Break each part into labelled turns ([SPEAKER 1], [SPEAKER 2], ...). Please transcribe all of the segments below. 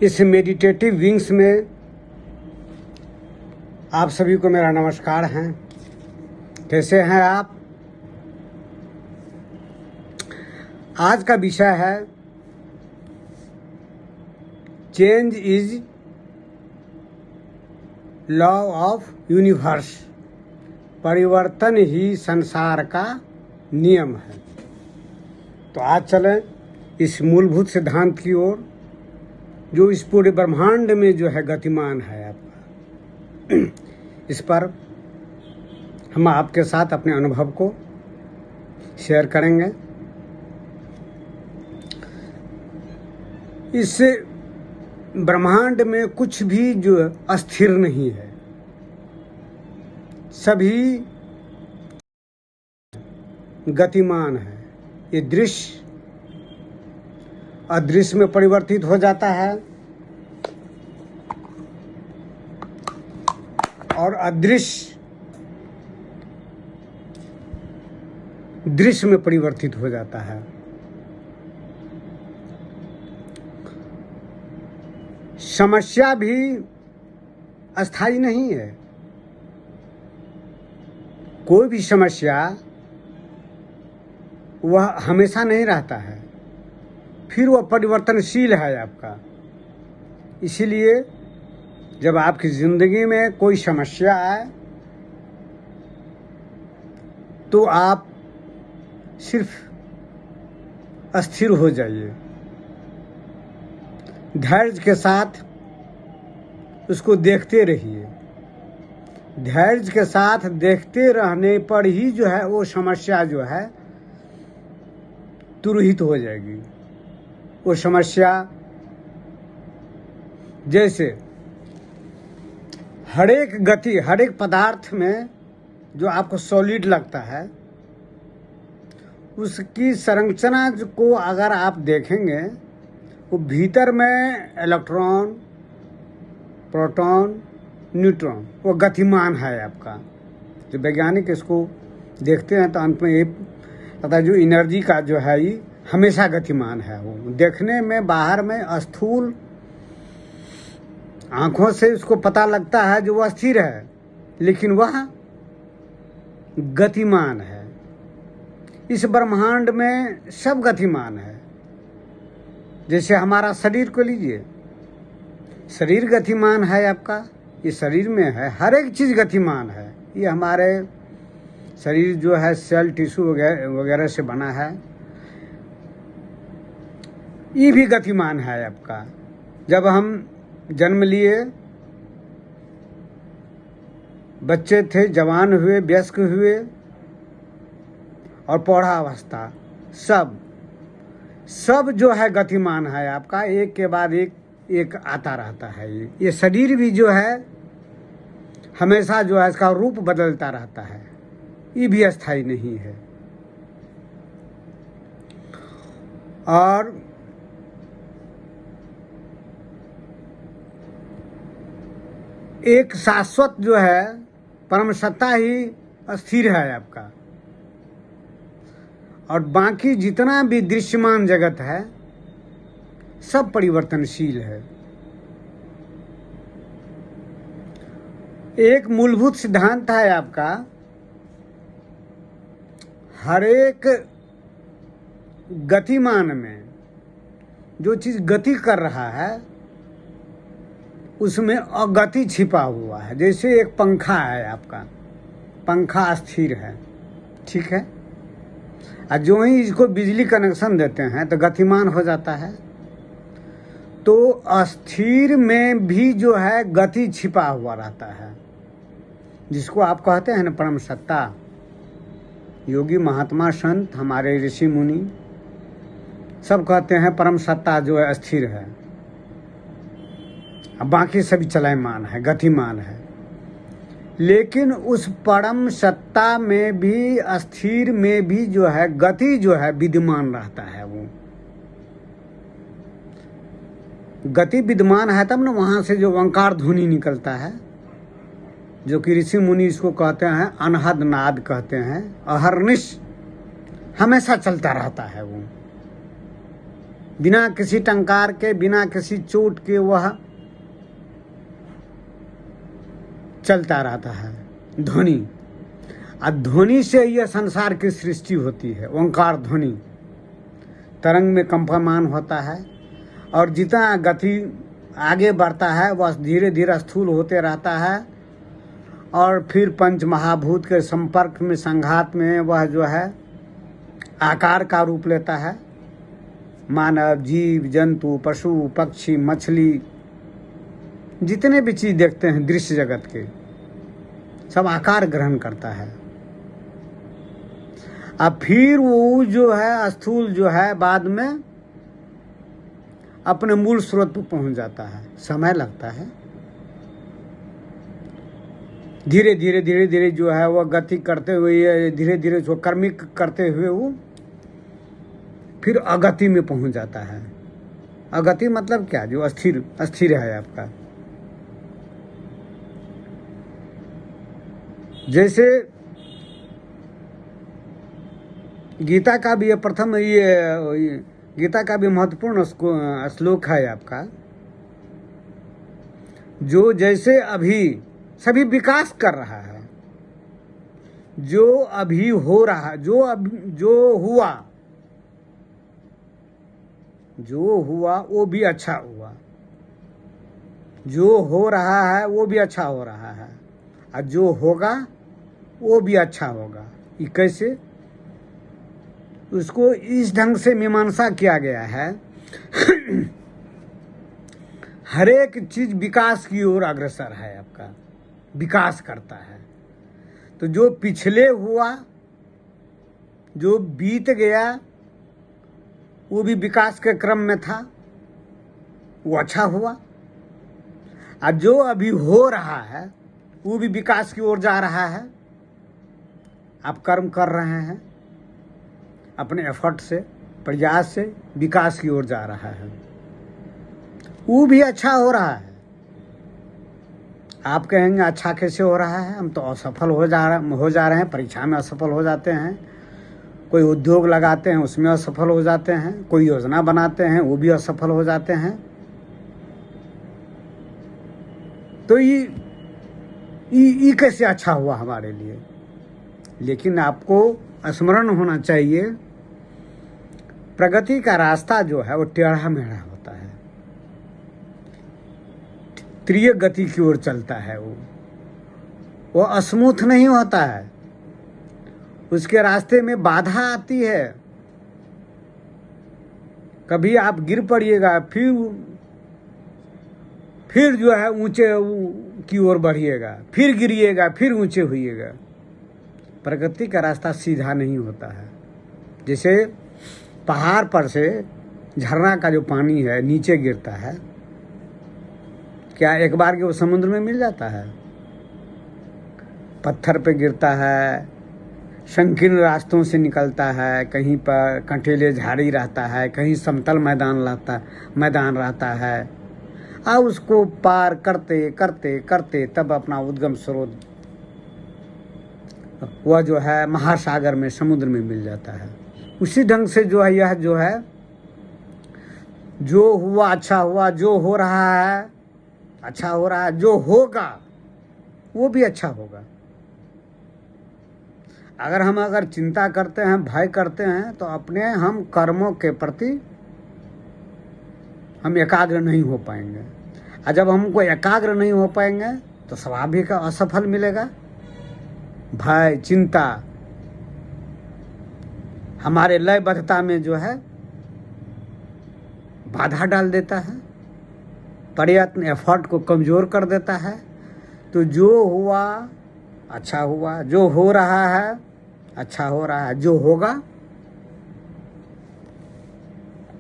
[SPEAKER 1] इस meditative wings में आप सभी को मेरा नमस्कार है। कैसे हैं आप? आज का विषय है change is law of universe. परिवर्तन ही संसार का नियम है। तो आज चलें इस मूलभूत सिद्धांत की ओर जो इस पूरे ब्रह्मांड में जो है गतिमान है आपका। इस पर हम आपके साथ अपने अनुभव को शेयर करेंगे। इस ब्रह्मांड में कुछ भी जो अस्थिर नहीं है, सभी गतिमान है। ये दृश्य अदृश्य में परिवर्तित हो जाता है और अदृश्य दृश्य में परिवर्तित हो जाता है। समस्या भी अस्थायी नहीं है। कोई भी समस्या वह हमेशा नहीं रहता है, फिर वह परिवर्तनशील है आपका। इसीलिए जब आपकी जिंदगी में कोई समस्या आए तो आप सिर्फ अस्थिर हो जाइए, धैर्य के साथ उसको देखते रहिए। धैर्य के साथ देखते रहने पर ही जो है वो समस्या जो है तुरहित हो जाएगी। वो समस्या जैसे हर एक पदार्थ में जो आपको सॉलिड लगता है, उसकी संरचना को अगर आप देखेंगे, वो भीतर में इलेक्ट्रॉन, प्रोटॉन, न्यूट्रॉन वो गतिमान है आपका। जो वैज्ञानिक इसको देखते हैं तो अंत में ये पता जो एनर्जी का जो है ये हमेशा गतिमान है। वो देखने में बाहर में स्थूल आंखों से उसको पता लगता है जो वह स्थिर है, लेकिन वह गतिमान है। इस ब्रह्मांड में सब गतिमान है। जैसे हमारा शरीर को लीजिए, शरीर गतिमान है आपका। ये शरीर में है, हर एक चीज़ गतिमान है। ये हमारे शरीर जो है सेल टिश्यू वगैरह से बना है, ये भी गतिमान है आपका। जब हम जन्म लिए, बच्चे थे, जवान हुए, वयस्क हुए और पौढ़ावस्था, सब जो है गतिमान है आपका। एक के बाद एक आता रहता है। ये शरीर भी जो है हमेशा जो है इसका रूप बदलता रहता है। ये भी अस्थायी नहीं है। और एक शाश्वत जो है परम सत्ता ही अस्थिर है आपका। और बाकी जितना भी दृश्यमान जगत है सब परिवर्तनशील है। एक मूलभूत सिद्धांत है आपका, हर एक गतिमान में जो चीज गति कर रहा है उसमें अगति छिपा हुआ है। जैसे एक पंखा है आपका, पंखा स्थिर है, ठीक है, और जो ही इसको बिजली कनेक्शन देते हैं तो गतिमान हो जाता है। तो अस्थिर में भी जो है गति छिपा हुआ रहता है, जिसको आप कहते हैं ना परम सत्ता। योगी महात्मा संत हमारे ऋषि मुनि सब कहते हैं परम सत्ता जो है अस्थिर है, अब बाकी सभी चलायमान है, गतिमान है। लेकिन उस परम सत्ता में भी, अस्थिर में भी जो है गति जो है विद्यमान रहता है। वो गति विद्यमान है तब ना वहाँ से जो ओंकार ध्वनि निकलता है, जो कि ऋषि मुनि इसको कहते हैं अनहद नाद कहते हैं। अहर्निश हमेशा चलता रहता है वो। बिना किसी टंकार के, बिना किसी चोट के वह चलता रहता है, ध्वनि। और ध्वनि से यह संसार की सृष्टि होती है। ओंकार ध्वनि तरंग में कंपमान होता है, और जितना गति आगे बढ़ता है वह धीरे धीरे स्थूल होते रहता है, और फिर पंच महाभूत के संपर्क में, संघात में वह जो है आकार का रूप लेता है। मानव, जीव, जंतु, पशु, पक्षी, मछली, जितने भी चीज देखते हैं दृश्य जगत के, सब आकार ग्रहण करता है। अब फिर वो जो है स्थूल जो है बाद में अपने मूल स्रोत पर पहुंच जाता है। समय लगता है, धीरे धीरे धीरे धीरे जो है वह गति करते हुए, धीरे धीरे जो कर्मिक करते हुए वो फिर अगति में पहुंच जाता है। अगति मतलब क्या? जो अस्थिर अस्थिर है आपका। जैसे गीता का भी ये प्रथम ये गीता का भी महत्वपूर्ण श्लोक है आपका, जो जैसे अभी सभी विकास कर रहा है, जो अभी हो रहा, जो हुआ वो भी अच्छा हुआ, जो हो रहा है वो भी अच्छा हो रहा है, और जो होगा वो भी अच्छा होगा। ये कैसे? उसको इस ढंग से मीमांसा किया गया है हर एक चीज विकास की ओर अग्रसर है आपका, विकास करता है। तो जो पिछले हुआ, जो बीत गया, वो भी विकास के क्रम में था, वो अच्छा हुआ। और जो अभी हो रहा है वो भी विकास की ओर जा रहा है। आप कर्म कर रहे हैं, अपने एफर्ट से, प्रयास से विकास की ओर जा रहा है, वो भी अच्छा हो रहा है। आप कहेंगे अच्छा कैसे हो रहा है? हम तो असफल हो जा रहे हैं, परीक्षा में असफल हो जाते हैं, कोई उद्योग लगाते हैं उसमें असफल हो जाते हैं, कोई योजना बनाते हैं वो भी असफल हो जाते हैं। तो ये कैसे अच्छा हुआ हमारे लिए? लेकिन आपको स्मरण होना चाहिए, प्रगति का रास्ता जो है वो टेढ़ा मेढ़ा होता है, त्रिय गति की ओर चलता है। वो अस्मूथ नहीं होता है, उसके रास्ते में बाधा आती है। कभी आप गिर पड़िएगा, फिर जो है ऊंचे की ओर बढ़िएगा, फिर गिरिएगा, फिर ऊंचे होइएगा। प्रगति का रास्ता सीधा नहीं होता है। जैसे पहाड़ पर से झरना का जो पानी है नीचे गिरता है, क्या एक बार के वो समुद्र में मिल जाता है? पत्थर पे गिरता है, संकीर्ण रास्तों से निकलता है, कहीं पर कंटीले झाड़ी रहता है, कहीं समतल मैदान रहता है, और उसको पार करते करते करते तब अपना उद्गम स्रोत वह जो है महासागर में, समुद्र में मिल जाता है। उसी ढंग से जो है यह जो है, जो हुआ अच्छा हुआ, जो हो रहा है अच्छा हो रहा है, जो होगा वो भी अच्छा होगा। अगर चिंता करते हैं, भय करते हैं, तो अपने हम कर्मों के प्रति हम एकाग्र नहीं हो पाएंगे। और जब हमको एकाग्र नहीं हो पाएंगे तो स्वाभाविक असफल मिलेगा। भय, चिंता हमारे लयबद्धता में जो है बाधा डाल देता है, प्रयत्न एफर्ट को कमजोर कर देता है। तो जो हुआ अच्छा हुआ, जो हो रहा है अच्छा हो रहा है, जो होगा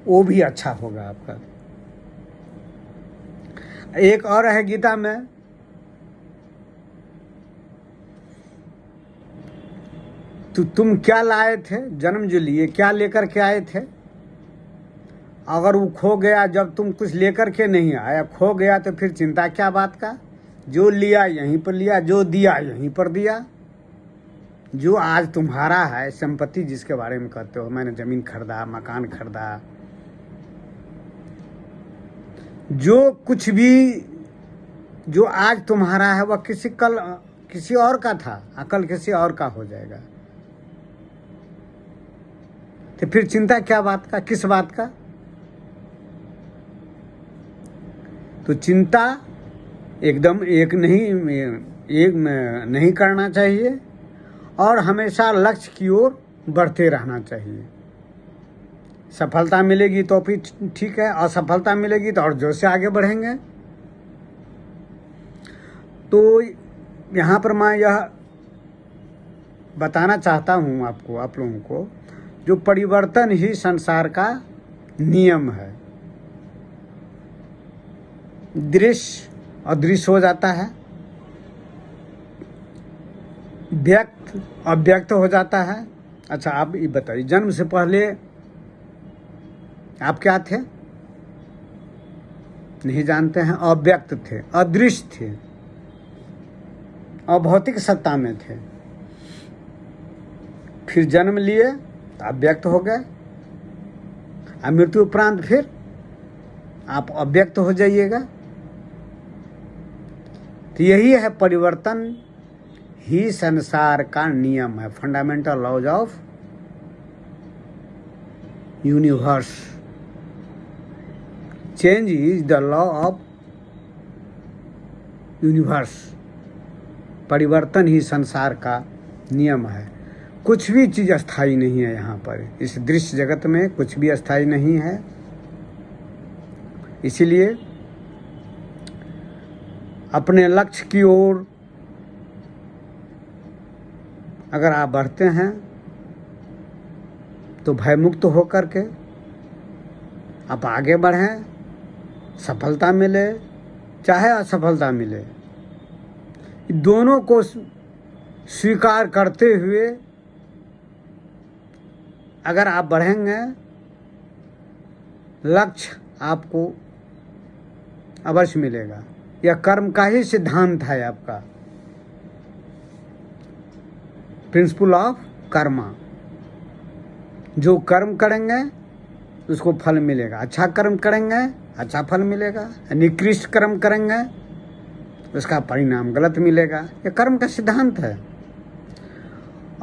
[SPEAKER 1] वो भी अच्छा होगा आपका। एक और है गीता में, तो तुम क्या लाए थे? जन्म जो लिए क्या लेकर के आए थे? अगर वो खो गया, जब तुम कुछ लेकर के नहीं आया, खो गया, तो फिर चिंता क्या बात का? जो लिया यहीं पर लिया, जो दिया यहीं पर दिया। जो आज तुम्हारा है, संपत्ति जिसके बारे में कहते हो, मैंने ज़मीन खरीदा, मकान खरीदा, जो कुछ भी जो आज तुम्हारा है वह कल किसी और का था, कल किसी और का हो जाएगा। तो फिर चिंता क्या बात का, किस बात का? तो चिंता एकदम एक नहीं करना चाहिए और हमेशा लक्ष्य की ओर बढ़ते रहना चाहिए। सफलता मिलेगी तो फिर ठीक है, असफलता मिलेगी तो और जोर से आगे बढ़ेंगे। तो यहाँ पर मैं यह बताना चाहता हूँ आपको, आप लोगों को, जो परिवर्तन ही संसार का नियम है। दृश्य अदृश्य हो जाता है, व्यक्त अव्यक्त हो जाता है। अच्छा आप ये बताइए, जन्म से पहले आप क्या थे? नहीं जानते हैं। अव्यक्त थे, अदृश्य थे, अभौतिक सत्ता में थे। फिर जन्म लिए तो अव्यक्त हो गए, और मृत्यु उपरांत फिर आप अव्यक्त हो जाइएगा। तो यही है, परिवर्तन ही संसार का नियम है। Fundamental laws of universe. Change is the law of universe. परिवर्तन ही संसार का नियम है। कुछ भी चीज़ अस्थाई नहीं है यहाँ पर। इस दृश्य जगत में कुछ भी अस्थाई नहीं है। इसीलिए अपने लक्ष्य की ओर अगर आप बढ़ते हैं तो भयमुक्त होकर के आप आगे बढ़ें। सफलता मिले चाहे असफलता मिले, दोनों को स्वीकार करते हुए अगर आप बढ़ेंगे, लक्ष्य आपको अवश्य मिलेगा। यह कर्म का ही सिद्धांत है आपका, प्रिंसिपल ऑफ कर्मा। जो कर्म करेंगे उसको फल मिलेगा। अच्छा कर्म करेंगे अच्छा फल मिलेगा, निकृष्ट कर्म करेंगे उसका परिणाम गलत मिलेगा। यह कर्म का सिद्धांत है।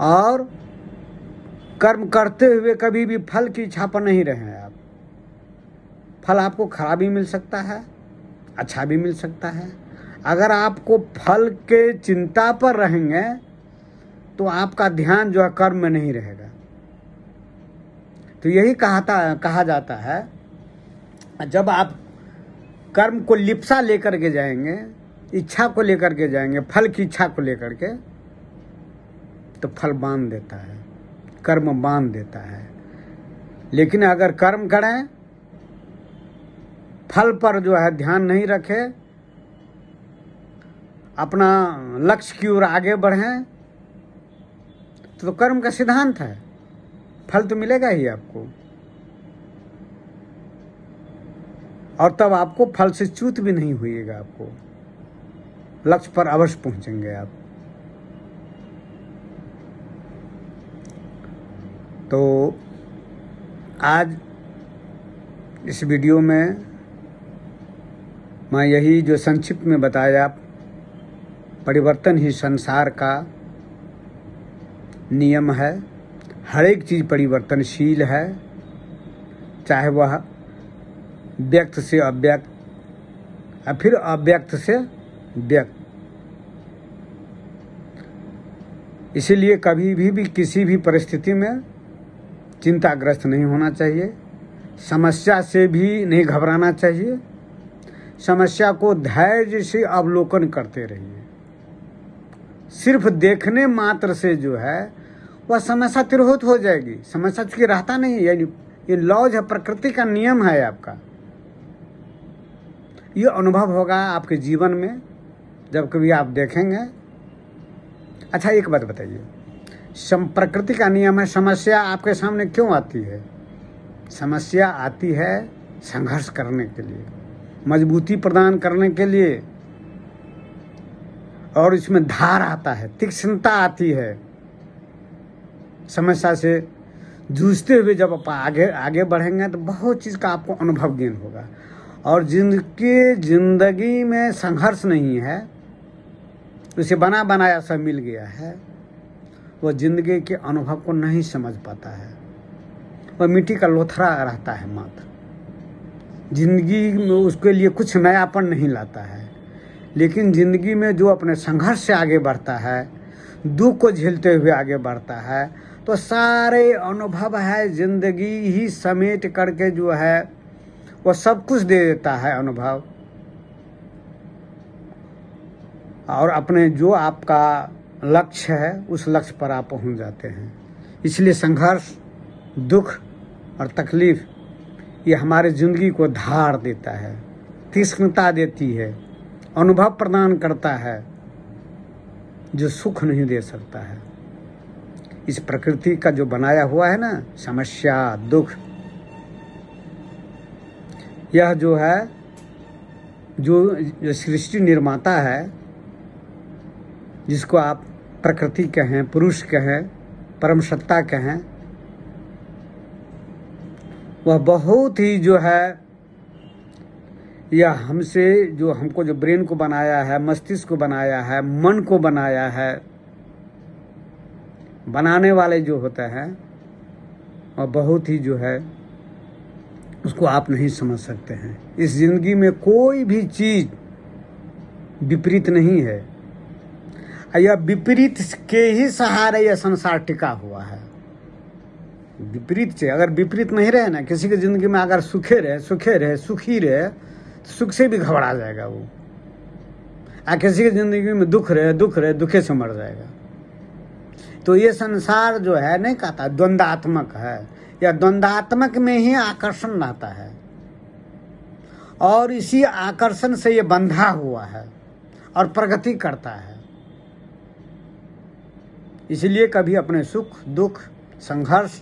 [SPEAKER 1] और कर्म करते हुए कभी भी फल की इच्छा पर नहीं रहें आप। फल आपको खराब भी मिल सकता है, अच्छा भी मिल सकता है। अगर आपको फल के चिंता पर रहेंगे तो आपका ध्यान जो है कर्म में नहीं रहेगा। तो यही कहा जाता है, जब आप कर्म को लिप्सा लेकर के जाएंगे, इच्छा को लेकर के जाएंगे, फल की इच्छा को लेकर के, तो फल बांध देता है, कर्म बांध देता है। लेकिन अगर कर्म करें, फल पर जो है ध्यान नहीं रखे, अपना लक्ष्य की ओर आगे बढ़ें, तो कर्म का सिद्धांत है, फल तो मिलेगा ही आपको। और तब आपको फल से च्युत भी नहीं होइएगा। आपको लक्ष्य पर अवश्य पहुंचेंगे आप। तो आज इस वीडियो में मैं यही जो संक्षिप्त में बताया, परिवर्तन ही संसार का नियम है। हर एक चीज़ परिवर्तनशील है, चाहे वह व्यक्त से अव्यक्त या फिर अव्यक्त से व्यक्त। इसीलिए कभी भी किसी भी परिस्थिति में चिंताग्रस्त नहीं होना चाहिए। समस्या से भी नहीं घबराना चाहिए। समस्या को धैर्य से अवलोकन करते रहिए। सिर्फ देखने मात्र से जो है वह समस्या तिरोहित हो जाएगी। समस्या चूंकि रहता नहीं है, यानी ये लॉज है, प्रकृति का नियम है आपका। ये अनुभव होगा आपके जीवन में जब कभी आप देखेंगे। अच्छा एक बात बताइए, प्रकृति का नियम है, समस्या आपके सामने क्यों आती है? समस्या आती है संघर्ष करने के लिए, मजबूती प्रदान करने के लिए, और इसमें धार आता है, तीक्ष्णता आती है। समस्या से जूझते हुए जब आप आगे बढ़ेंगे तो बहुत चीज़ का आपको अनुभव ज्ञान होगा। और जिनकी जिंदगी में संघर्ष नहीं है, उसे बना बनाया सब मिल गया है, वो जिंदगी के अनुभव को नहीं समझ पाता है। वह मिट्टी का लोथरा रहता है मात्र। जिंदगी में उसके लिए कुछ नयापन नहीं लाता है। लेकिन जिंदगी में जो अपने संघर्ष से आगे बढ़ता है, दुख को झेलते हुए आगे बढ़ता है, तो सारे अनुभव है जिंदगी ही समेट करके जो है वो सब कुछ दे देता है अनुभव। और अपने जो आपका लक्ष्य है उस लक्ष्य पर आप पहुंच जाते हैं। इसलिए संघर्ष, दुख और तकलीफ ये हमारे ज़िंदगी को धार देता है, तीक्ष्णता देती है, अनुभव प्रदान करता है जो सुख नहीं दे सकता है। इस प्रकृति का जो बनाया हुआ है ना, समस्या, दुख, यह जो है जो सृष्टि निर्माता है, जिसको आप प्रकृति कहें, पुरुष कहें, परम सत्ता कहें, वह बहुत ही जो है या हमसे जो हमको जो ब्रेन को बनाया है, मस्तिष्क को बनाया है, मन को बनाया है, बनाने वाले जो होते हैं वह बहुत ही जो है उसको आप नहीं समझ सकते हैं। इस जिंदगी में कोई भी चीज विपरीत नहीं है। यह विपरीत के ही सहारे यह संसार टिका हुआ है। विपरीत से अगर विपरीत नहीं रहे ना, किसी की जिंदगी में अगर सुखी रहे, सुख से भी घबरा जाएगा वो। किसी की जिंदगी में दुख रहे, दुखे से मर जाएगा। तो ये संसार जो है नहीं कहता द्वंद्वात्मक है, या द्वंद्वात्मक में ही आकर्षण रहता है और इसी आकर्षण से ये बंधा हुआ है और प्रगति करता है। इसलिए कभी अपने सुख, दुख, संघर्ष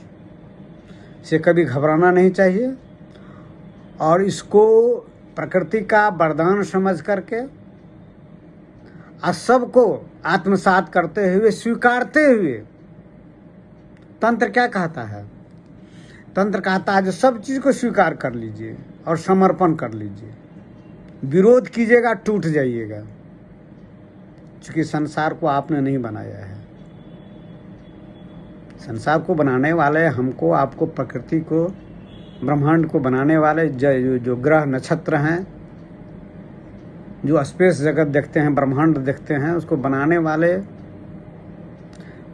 [SPEAKER 1] से कभी घबराना नहीं चाहिए और इसको प्रकृति का वरदान समझ करके सबको आत्मसात करते हुए, स्वीकारते हुए। तंत्र क्या कहता है? तंत्र कहता है जो सब चीज को स्वीकार कर लीजिए और समर्पण कर लीजिए। विरोध कीजिएगा, टूट जाइएगा, क्योंकि संसार को आपने नहीं बनाया है। संसार को बनाने वाले हमको, आपको, प्रकृति को, ब्रह्मांड को बनाने वाले जो ग्रह नक्षत्र हैं, जो स्पेस जगत देखते हैं, ब्रह्मांड देखते हैं, उसको बनाने वाले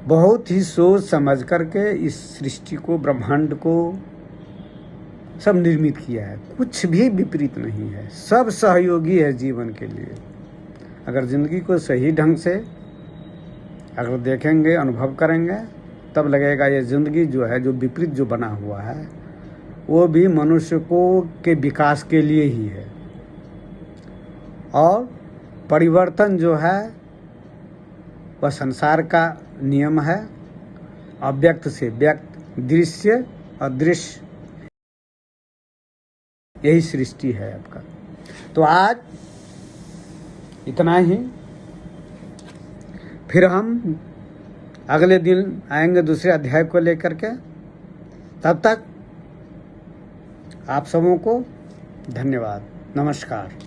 [SPEAKER 1] बहुत ही सोच समझ करके इस सृष्टि को, ब्रह्मांड को सब निर्मित किया है। कुछ भी विपरीत नहीं है, सब सहयोगी है जीवन के लिए। अगर जिंदगी को सही ढंग से अगर देखेंगे, अनुभव करेंगे, तब लगेगा ये जिंदगी जो है, जो विपरीत जो बना हुआ है, वो भी मनुष्य को के विकास के लिए ही है। और परिवर्तन जो है वह संसार का नियम है। अव्यक्त से व्यक्त, दृश्य और दृश्य, यही सृष्टि है आपका। तो आज इतना ही। फिर हम अगले दिन आएंगे दूसरे अध्याय को लेकर के। तब तक आप सबों को धन्यवाद, नमस्कार।